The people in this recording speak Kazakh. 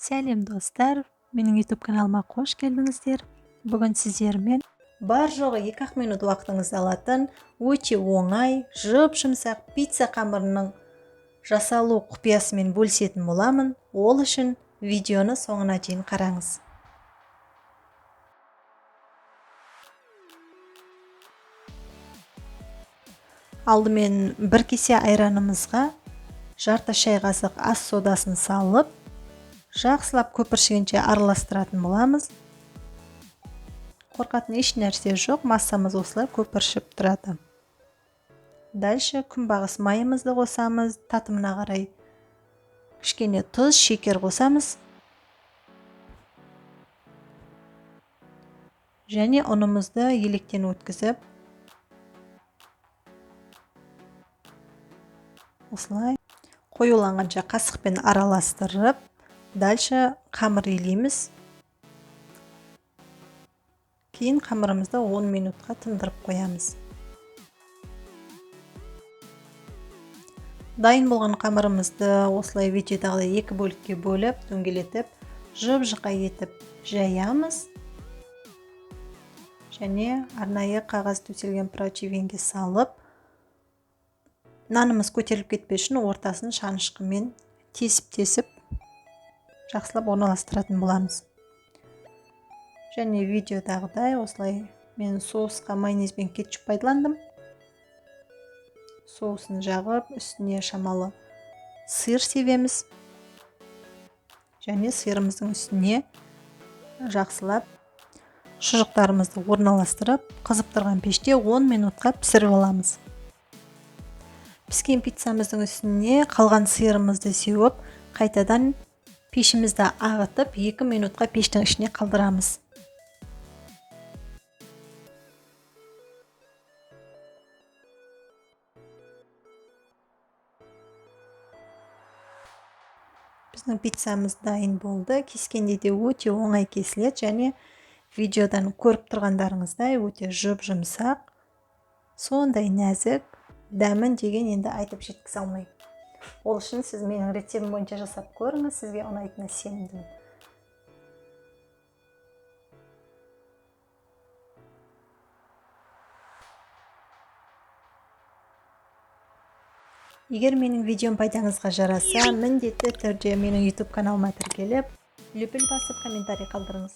Сәлем достар, менің YouTube каналыма қош келдіңіздер. Бүгін сіздермен бар жоғы 2-ақ минут уақытыңызды алатын өте оңай, жұп-жұмсақ пицца қамырының жасалу құпиясымен бөлісетін боламын. Ол үшін видеоны соңына дейін қараңыз. Алдымен бір кесе айранымызға жарты шай қасық ас содасын салып, жақсылап көпіршігенше араластыратын боламыз. Қорқатын еш нәрсе жоқ, массамыз осылай көпіршіп тұрады. Дальше күнбағыс майымызды қосамыз, татымына қарай кішкене тұз, шекер қосамыз. Және ұнымызды електен өткізіп, осылай қоюланғанша қасықпен араластырып, дальше қамыр илейміз. Кейін қамырымызды 10 минутқа тындырып қоямыз. Дайын болған қамырымызды осылай видеодағыдай 2 бөлікке бөліп, дөңгелетіп, жұп-жұқа етіп жаямыз. Және арнайы қағаз төселген противеньге салып, нанымыз көтеріліп кетпес үшін ортасын шанышқымен тесіп жақсылап орналастыратын боламыз. Және видеодағыдай осылай мен соусқа майонез бен кетчуп пайдаландым. Соусын жағып, үстіне шамалы сыр себеміз. Және сырымыздың үстіне жақсылап шұжықтарымызды орналастырып, қызып тұрған пеште 10 минутқа пісіріп аламыз. Піскен пиццамыздың үстіне қалған сырымызды сеуіп, қайтадан пешімізді ағытып 2 минутқа пештің ішіне қалдырамыз. Біздің пиццамыз дайын болды. Кескенде де өте оңай кесіледі және видеодан көріп тұрғандарыңыздай өте жұп-жұмсақ, сондай нәзік, дәмін деген енді айтып жеткізе алмаймын. Ол үшін сіз менің рецептім бойынша жасап көріңіз, сізге ұнайтынына сенімдімін. Егер менің видеом пайдаңызға жараса, міндетті түрде менің YouTube каналыма тіркеліп, лүпіл басып комментарий қалдырыңыз.